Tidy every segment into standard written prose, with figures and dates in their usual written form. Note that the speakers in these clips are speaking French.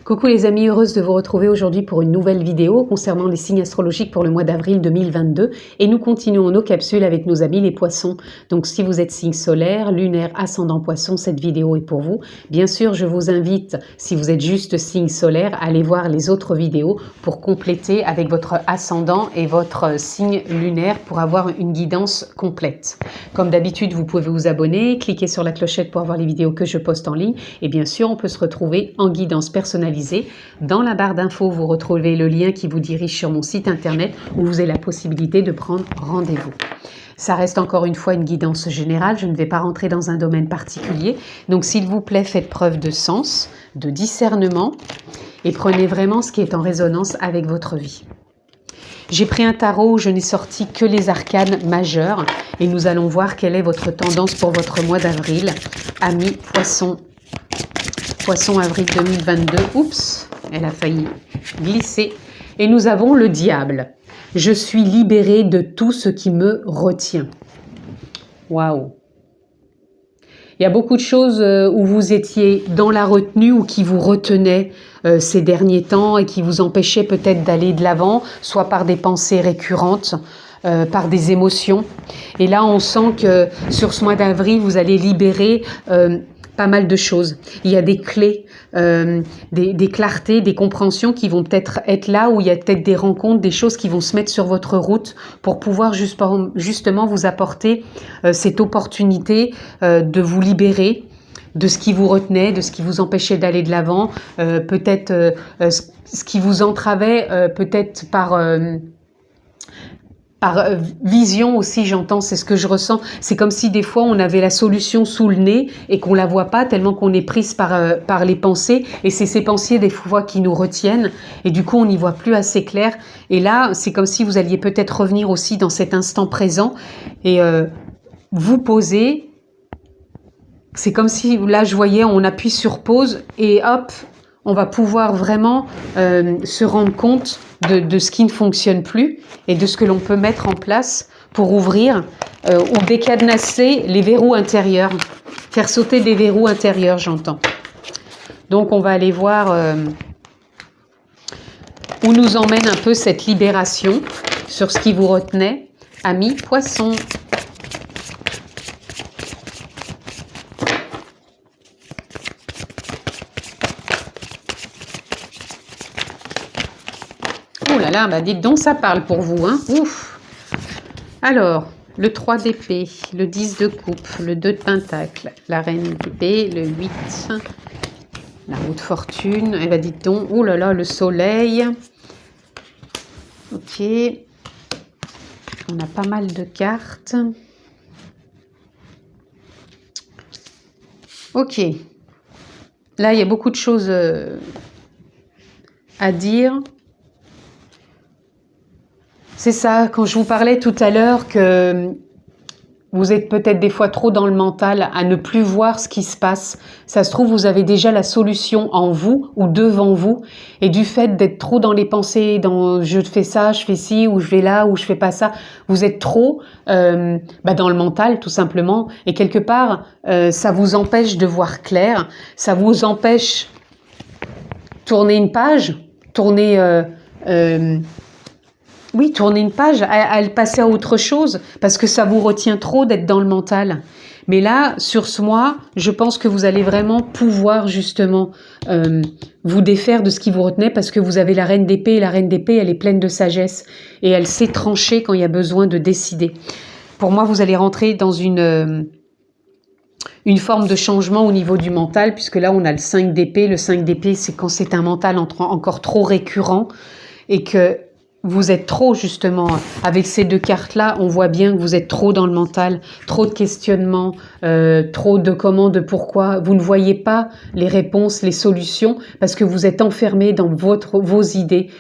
Coucou les amis, heureuse de vous retrouver aujourd'hui pour une nouvelle vidéo concernant les signes astrologiques pour le mois d'avril 2022 et nous continuons nos capsules avec nos amis les poissons. Donc si vous êtes signe solaire, lunaire, ascendant poisson, cette vidéo est pour vous. Bien sûr, je vous invite, si vous êtes juste signe solaire, à aller voir les autres vidéos pour compléter avec votre ascendant et votre signe lunaire pour avoir une guidance complète. Comme d'habitude, vous pouvez vous abonner, cliquer sur la clochette pour avoir les vidéos que je poste en ligne et bien sûr, on peut se retrouver en guidance personnalisée. Dans la barre d'infos, vous retrouvez le lien qui vous dirige sur mon site internet où vous avez la possibilité de prendre rendez-vous. Ça reste encore une fois une guidance générale, je ne vais pas rentrer dans un domaine particulier. Donc s'il vous plaît, faites preuve de sens, de discernement et prenez vraiment ce qui est en résonance avec votre vie. J'ai pris un tarot où je n'ai sorti que les arcanes majeures et nous allons voir quelle est votre tendance pour votre mois d'avril. Amis poissons. Poisson avril 2022, oups, elle a failli glisser. Et nous avons le diable. Je suis libérée de tout ce qui me retient. Waouh. Il y a beaucoup de choses où vous étiez dans la retenue ou qui vous retenaient ces derniers temps et qui vous empêchaient peut-être d'aller de l'avant, soit par des pensées récurrentes, par des émotions. Et là, on sent que sur ce mois d'avril, vous allez libérer pas mal de choses. Il y a des clés, des clartés, des compréhensions qui vont peut-être être là, où il y a peut-être des rencontres, des choses qui vont se mettre sur votre route pour pouvoir justement vous apporter cette opportunité de vous libérer de ce qui vous retenait, de ce qui vous empêchait d'aller de l'avant, peut-être ce qui vous entravait, peut-être par vision aussi, j'entends, c'est ce que je ressens. C'est comme si des fois on avait la solution sous le nez et qu'on la voit pas tellement qu'on est prise par les pensées. Et c'est ces pensées des fois qui nous retiennent et du coup on n'y voit plus assez clair. Et là, c'est comme si vous alliez peut-être revenir aussi dans cet instant présent et vous poser. C'est comme si là je voyais, on appuie sur pause et hop, on va pouvoir vraiment se rendre compte de ce qui ne fonctionne plus et de ce que l'on peut mettre en place pour ouvrir ou décadenasser les verrous intérieurs, faire sauter des verrous intérieurs, j'entends. Donc on va aller voir où nous emmène un peu cette libération sur ce qui vous retenait. Amis poissons. Oh là là, bah dites donc, ça parle pour vous, hein. Ouf. Alors, le 3 d'épée, le 10 de coupe, le 2 de pentacle, la reine d'épée, le 8, la roue de fortune. Et bah dites donc, oh là là, le soleil. Ok. On a pas mal de cartes. Ok. Là, il y a beaucoup de choses à dire. C'est ça, quand je vous parlais tout à l'heure que vous êtes peut-être des fois trop dans le mental à ne plus voir ce qui se passe. Ça se trouve, vous avez déjà la solution en vous ou devant vous. Et du fait d'être trop dans les pensées, dans je fais ça, je fais ci, ou je vais là, ou je fais pas ça, vous êtes trop dans le mental tout simplement. Et quelque part, ça vous empêche de voir clair, ça vous empêche de tourner une page, tourner une page, à passer à autre chose, parce que ça vous retient trop d'être dans le mental. Mais là, sur ce mois, je pense que vous allez vraiment pouvoir justement vous défaire de ce qui vous retenait, parce que vous avez la reine d'épée, et la reine d'épée, elle est pleine de sagesse, et elle sait trancher quand il y a besoin de décider. Pour moi, vous allez rentrer dans une forme de changement au niveau du mental, puisque là, on a le 5 d'épée. Le 5 d'épée, c'est quand c'est un mental encore trop récurrent, et que vous êtes trop, justement, avec ces deux cartes-là, on voit bien que vous êtes trop dans le mental, trop de questionnements, trop de comment, de pourquoi. Vous ne voyez pas les réponses, les solutions, parce que vous êtes enfermé dans vos idées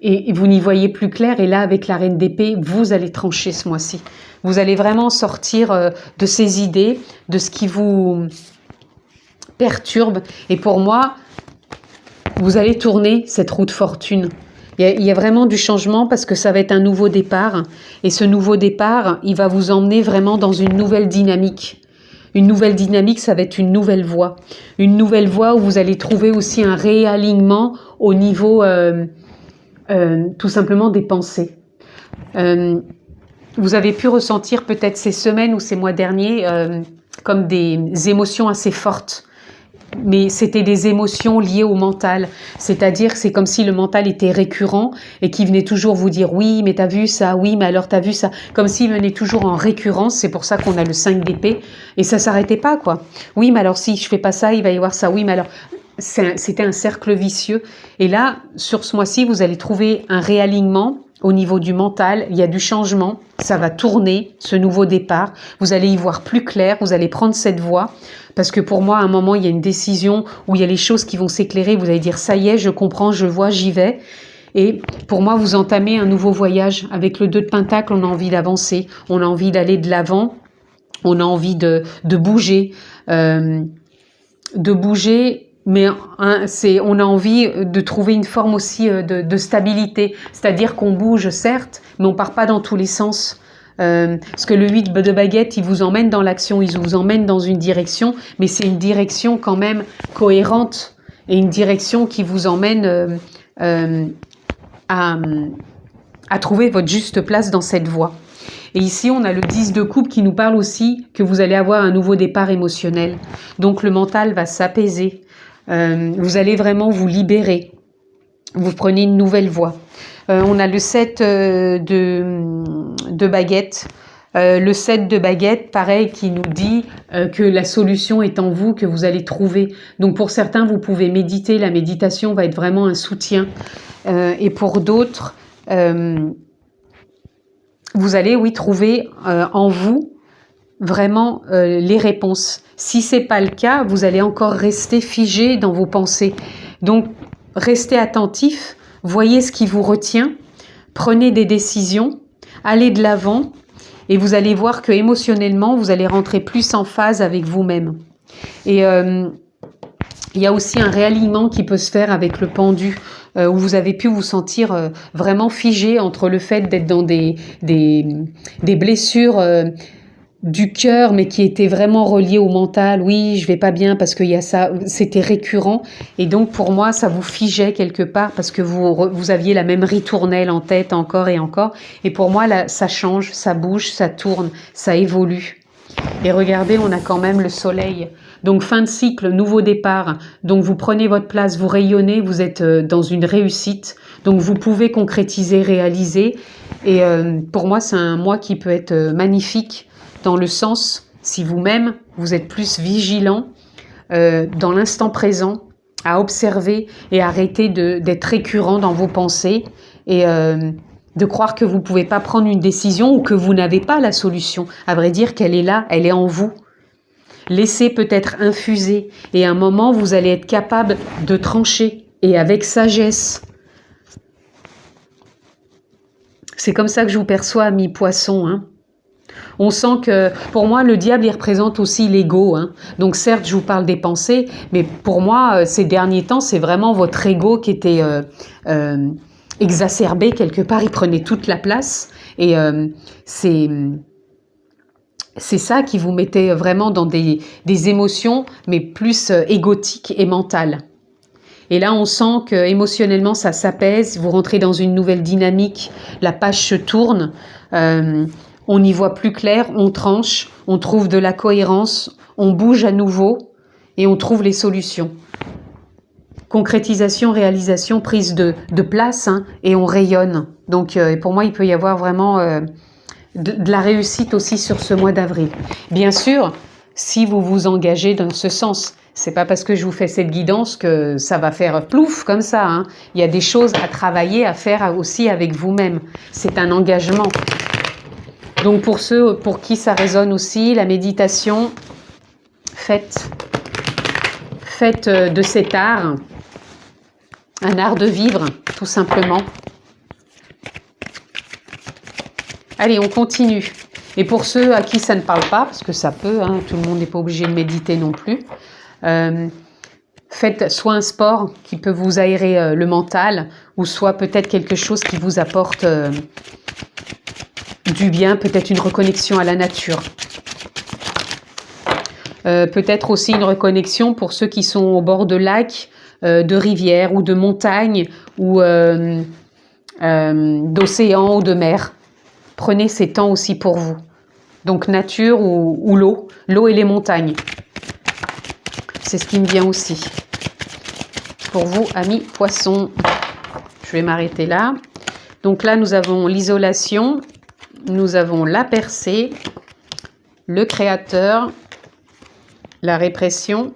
et vous n'y voyez plus clair. Et là, avec la reine d'épée, vous allez trancher ce mois-ci. Vous allez vraiment sortir de ces idées, de ce qui vous perturbe. Et pour moi, vous allez tourner cette roue de fortune. Il y a vraiment du changement parce que ça va être un nouveau départ. Et ce nouveau départ, il va vous emmener vraiment dans une nouvelle dynamique. Une nouvelle dynamique, ça va être une nouvelle voie. Une nouvelle voie où vous allez trouver aussi un réalignement au niveau tout simplement des pensées. Vous avez pu ressentir peut-être ces semaines ou ces mois derniers comme des émotions assez fortes. Mais c'était des émotions liées au mental. C'est-à-dire que c'est comme si le mental était récurrent et qu'il venait toujours vous dire « oui, mais t'as vu ça, oui, mais alors t'as vu ça ». Comme s'il venait toujours en récurrence, c'est pour ça qu'on a le 5 d'épée. Et ça s'arrêtait pas, quoi. Oui, mais alors si je fais pas ça, il va y avoir ça. Oui, mais alors... C'était un cercle vicieux. Et là, sur ce mois-ci, vous allez trouver un réalignement au niveau du mental. Il y a du changement. Ça va tourner, ce nouveau départ. Vous allez y voir plus clair. Vous allez prendre cette voie. Parce que pour moi, à un moment, il y a une décision où il y a les choses qui vont s'éclairer. Vous allez dire, ça y est, je comprends, je vois, j'y vais. Et pour moi, vous entamez un nouveau voyage. Avec le 2 de Pentacle, on a envie d'avancer. On a envie d'aller de l'avant. On a envie de bouger. Mais on a envie de trouver une forme aussi de stabilité. C'est-à-dire qu'on bouge, certes, mais on part pas dans tous les sens. Parce que le 8 de baguette, il vous emmène dans l'action, il vous emmène dans une direction, mais c'est une direction quand même cohérente et une direction qui vous emmène à trouver votre juste place dans cette voie. Et ici, on a le 10 de coupe qui nous parle aussi que vous allez avoir un nouveau départ émotionnel. Donc, le mental va s'apaiser. Vous allez vraiment vous libérer. Vous prenez une nouvelle voie. On a le 7 de baguette. Le 7 de baguette, pareil, qui nous dit que la solution est en vous, que vous allez trouver. Donc, pour certains, vous pouvez méditer. La méditation va être vraiment un soutien. Et pour d'autres... vous allez, oui, trouver en vous vraiment les réponses. Si c'est pas le cas, vous allez encore rester figé dans vos pensées. Donc, restez attentif, voyez ce qui vous retient, prenez des décisions, allez de l'avant et vous allez voir que émotionnellement, vous allez rentrer plus en phase avec vous-même. Et il y a aussi un réalignement qui peut se faire avec le pendu, où vous avez pu vous sentir vraiment figé entre le fait d'être dans des blessures du cœur, mais qui étaient vraiment reliées au mental. Oui, je vais pas bien parce qu'il y a ça, c'était récurrent. Et donc, pour moi, ça vous figeait quelque part parce que vous aviez la même ritournelle en tête encore et encore. Et pour moi, là, ça change, ça bouge, ça tourne, ça évolue. Et regardez, on a quand même le soleil. Donc, fin de cycle, nouveau départ. Donc, vous prenez votre place, vous rayonnez, vous êtes dans une réussite. Donc, vous pouvez concrétiser, réaliser. Et pour moi, c'est un mois qui peut être magnifique dans le sens, si vous-même, vous êtes plus vigilant dans l'instant présent, à observer et arrêter d'être récurrent dans vos pensées et de croire que vous ne pouvez pas prendre une décision ou que vous n'avez pas la solution. À vrai dire qu'elle est là, elle est en vous. Laissez peut-être infuser et à un moment, vous allez être capable de trancher et avec sagesse. C'est comme ça que je vous perçois, amis poissons, hein. On sent que, pour moi, le diable, il représente aussi l'ego, hein. Donc certes, je vous parle des pensées, mais pour moi, ces derniers temps, c'est vraiment votre ego qui était exacerbé quelque part. Il prenait toute la place et c'est ça qui vous mettait vraiment dans des émotions, mais plus égotiques et mentales. Et là, on sent que émotionnellement, ça s'apaise. Vous rentrez dans une nouvelle dynamique. La page se tourne. On y voit plus clair. On tranche. On trouve de la cohérence. On bouge à nouveau et on trouve les solutions. Concrétisation, réalisation, prise de place, hein, et on rayonne. Donc, pour moi, il peut y avoir vraiment de la réussite aussi sur ce mois d'avril. Bien sûr, si vous vous engagez dans ce sens. C'est pas parce que je vous fais cette guidance que ça va faire plouf comme ça, hein. Il y a des choses à travailler, à faire aussi avec vous-même. C'est un engagement. Donc pour ceux pour qui ça résonne aussi, la méditation, faites de cet art un art de vivre, tout simplement. Allez, on continue. Et pour ceux à qui ça ne parle pas, parce que ça peut, hein, tout le monde n'est pas obligé de méditer non plus, faites soit un sport qui peut vous aérer le mental, ou soit peut-être quelque chose qui vous apporte du bien, peut-être une reconnexion à la nature. peut-être aussi une reconnexion pour ceux qui sont au bord de lacs, de rivières ou de montagnes ou d'océans ou de mer. Prenez ces temps aussi pour vous. Donc nature ou l'eau et les montagnes. C'est ce qui me vient aussi. Pour vous, amis poissons, je vais m'arrêter là. Donc là, nous avons l'isolation, nous avons la percée, le créateur, la répression,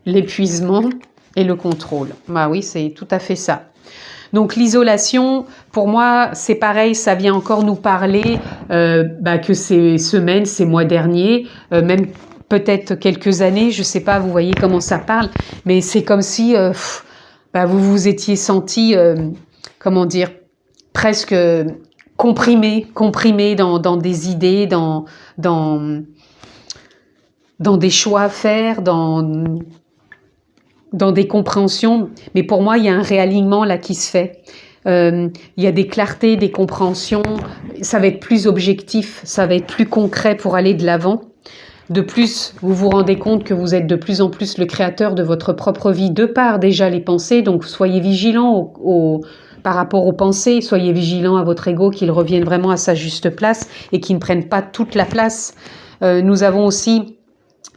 l'épuisement et le contrôle. Bah oui, c'est tout à fait ça. Donc l'isolation, pour moi, c'est pareil, ça vient encore nous parler que ces semaines, ces mois derniers, même peut-être quelques années, je ne sais pas, vous voyez comment ça parle, mais c'est comme si vous vous étiez senti, comment dire, presque comprimé dans des idées, dans des choix à faire, dans des compréhensions. Mais pour moi, il y a un réalignement là qui se fait. Il y a des clartés, des compréhensions. Ça va être plus objectif, ça va être plus concret pour aller de l'avant. De plus, vous vous rendez compte que vous êtes de plus en plus le créateur de votre propre vie, de par déjà les pensées. Donc, soyez vigilants par rapport aux pensées. Soyez vigilants à votre ego, qu'il revienne vraiment à sa juste place et qu'il ne prenne pas toute la place. Nous avons aussi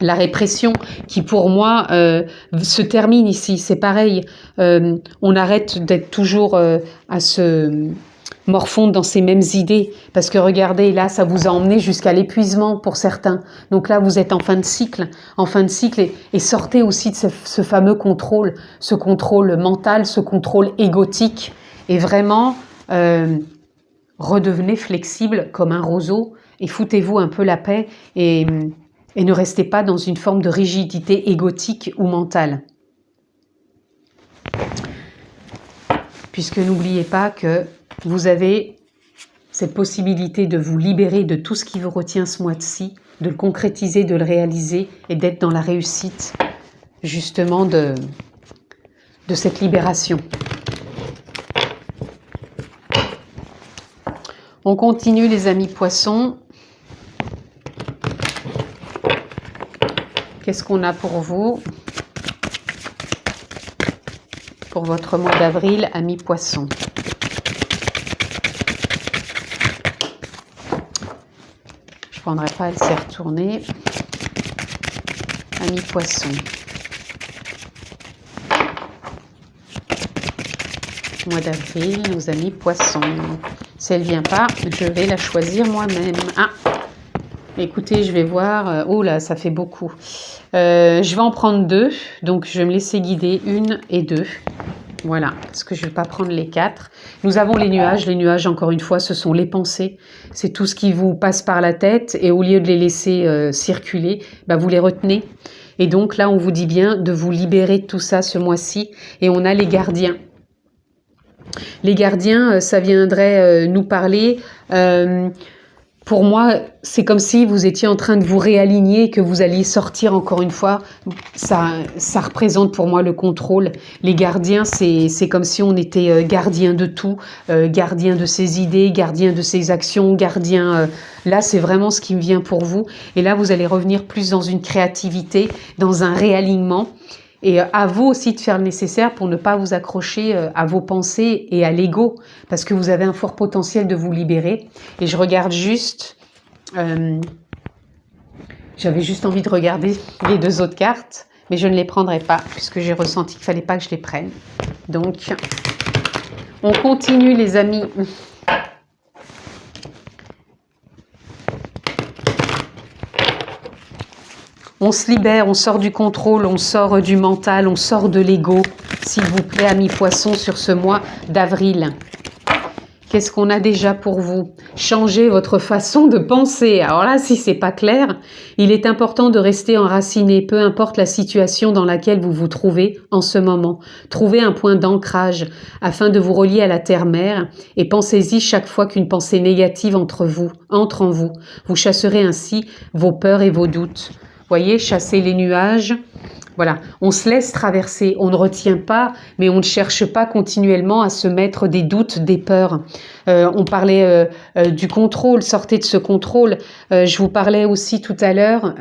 la répression qui, pour moi, se termine ici. C'est pareil. On arrête d'être toujours à se morfondre dans ces mêmes idées. Parce que regardez, là, ça vous a emmené jusqu'à l'épuisement pour certains. Donc là, vous êtes en fin de cycle. Et sortez aussi de ce fameux contrôle. Ce contrôle mental, ce contrôle égotique. Et vraiment, redevenez flexible comme un roseau. Et foutez-vous un peu la paix. Et ne restez pas dans une forme de rigidité égotique ou mentale. Puisque n'oubliez pas que vous avez cette possibilité de vous libérer de tout ce qui vous retient ce mois-ci, de le concrétiser, de le réaliser et d'être dans la réussite justement de cette libération. On continue les amis poissons. Qu'est-ce qu'on a pour vous? Pour votre mois d'avril, amis poissons. Je ne prendrai pas, elle s'est retournée. Amis poissons. Mois d'avril, nos amis poissons. Si elle ne vient pas, je vais la choisir moi-même. Ah, écoutez, je vais voir. Oh là, ça fait beaucoup. Je vais en prendre 2. Donc, je vais me laisser guider 1 et 2. Voilà, parce que je ne vais pas prendre les 4. Nous avons les nuages. Les nuages, encore une fois, ce sont les pensées. C'est tout ce qui vous passe par la tête. Et au lieu de les laisser circuler, vous les retenez. Et donc là, on vous dit bien de vous libérer de tout ça ce mois-ci. Et on a les gardiens. Les gardiens, ça viendrait nous parler. Pour moi, c'est comme si vous étiez en train de vous réaligner, que vous alliez sortir encore une fois. Ça représente pour moi le contrôle. Les gardiens, c'est comme si on était gardien de tout, gardien de ses idées, gardien de ses actions, gardien... là, c'est vraiment ce qui me vient pour vous. Et là, vous allez revenir plus dans une créativité, dans un réalignement. Et à vous aussi de faire le nécessaire pour ne pas vous accrocher à vos pensées et à l'ego, parce que vous avez un fort potentiel de vous libérer. Et je regarde juste, j'avais juste envie de regarder les 2 autres cartes, mais je ne les prendrai pas, puisque j'ai ressenti qu'il ne fallait pas que je les prenne. Donc, on continue les amis. On se libère, on sort du contrôle, on sort du mental, on sort de l'ego, s'il vous plaît, amis poissons, sur ce mois d'avril. Qu'est-ce qu'on a déjà pour vous? Changez votre façon de penser. Alors là, si c'est pas clair, il est important de rester enraciné, peu importe la situation dans laquelle vous vous trouvez en ce moment. Trouvez un point d'ancrage afin de vous relier à la terre-mère et pensez-y chaque fois qu'une pensée négative entre en vous. Vous chasserez ainsi vos peurs et vos doutes. Voyez, chasser les nuages. Voilà, on se laisse traverser, on ne retient pas, mais on ne cherche pas continuellement à se mettre des doutes, des peurs. On parlait du contrôle, sortez de ce contrôle. Je vous parlais aussi tout à l'heure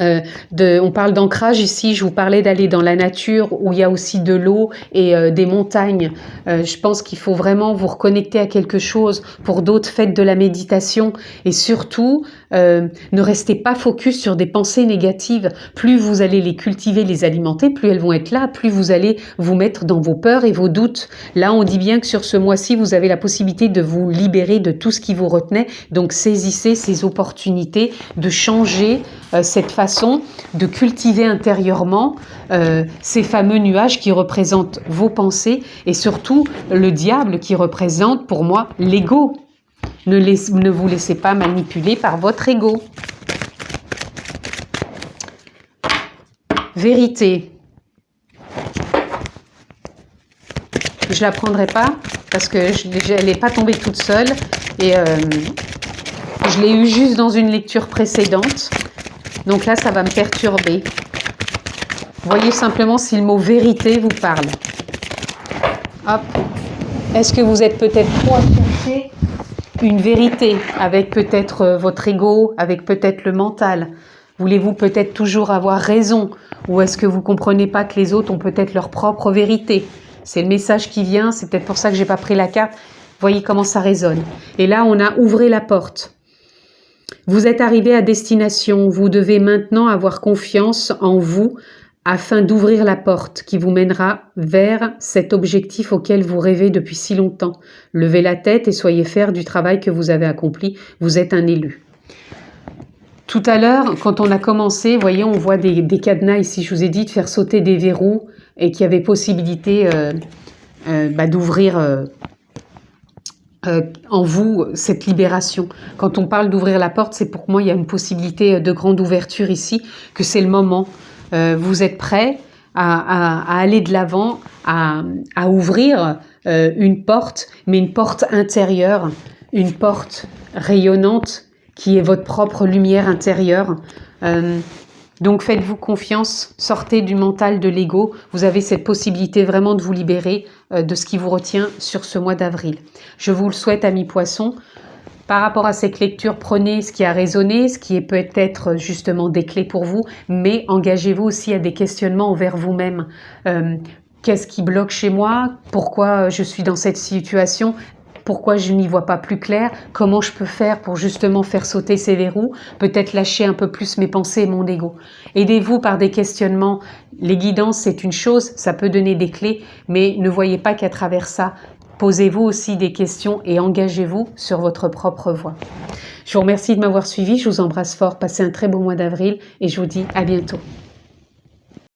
On parle d'ancrage ici, je vous parlais d'aller dans la nature où il y a aussi de l'eau et des montagnes. Je pense qu'il faut vraiment vous reconnecter à quelque chose. Pour d'autres, faites de la méditation et surtout, ne restez pas focus sur des pensées négatives. Plus vous allez les cultiver, les alimenter, plus elles vont être là, plus vous allez vous mettre dans vos peurs et vos doutes. Là, on dit bien que sur ce mois-ci, vous avez la possibilité de vous libérer de tout ce qui vous retenait. Donc, saisissez ces opportunités de changer cette façon de cultiver intérieurement ces fameux nuages qui représentent vos pensées et surtout le diable qui représente pour moi l'ego. Ne vous laissez pas manipuler par votre ego. Vérité. Je la prendrai pas parce que elle n'est pas tombée toute seule et je l'ai eu juste dans une lecture précédente. Donc là, ça va me perturber. Voyez simplement si le mot vérité vous parle. Hop. Est-ce que vous êtes peut-être trop à chercher une vérité avec peut-être votre ego, avec peut-être le mental? Voulez-vous peut-être toujours avoir raison? Ou est-ce que vous ne comprenez pas que les autres ont peut-être leur propre vérité? C'est le message qui vient, c'est peut-être pour ça que je n'ai pas pris la carte. Voyez comment ça résonne. Et là, on a ouvré la porte. Vous êtes arrivé à destination, vous devez maintenant avoir confiance en vous afin d'ouvrir la porte qui vous mènera vers cet objectif auquel vous rêvez depuis si longtemps. Levez la tête et soyez fiers du travail que vous avez accompli, vous êtes un élu. Tout à l'heure, quand on a commencé, vous voyez, on voit des cadenas ici, je vous ai dit de faire sauter des verrous et qu'il y avait possibilité d'ouvrir en vous cette libération. Quand on parle d'ouvrir la porte, c'est pour moi, il y a une possibilité de grande ouverture ici, que c'est le moment. Vous êtes prêts à aller de l'avant, à ouvrir une porte, mais une porte intérieure, une porte rayonnante qui est votre propre lumière intérieure. Donc faites-vous confiance, sortez du mental de l'ego, vous avez cette possibilité vraiment de vous libérer de ce qui vous retient sur ce mois d'avril. Je vous le souhaite, amis poissons. Par rapport à cette lecture, prenez ce qui a résonné, ce qui est peut-être justement des clés pour vous, mais engagez-vous aussi à des questionnements envers vous-même. Qu'est-ce qui bloque chez moi? Pourquoi je suis dans cette situation? Pourquoi je n'y vois pas plus clair? Comment je peux faire pour justement faire sauter ces verrous? Peut-être lâcher un peu plus mes pensées et mon ego. Aidez-vous par des questionnements. Les guidances, c'est une chose, ça peut donner des clés, mais ne voyez pas qu'à travers ça, posez-vous aussi des questions et engagez-vous sur votre propre voie. Je vous remercie de m'avoir suivi, je vous embrasse fort, passez un très beau mois d'avril et je vous dis à bientôt.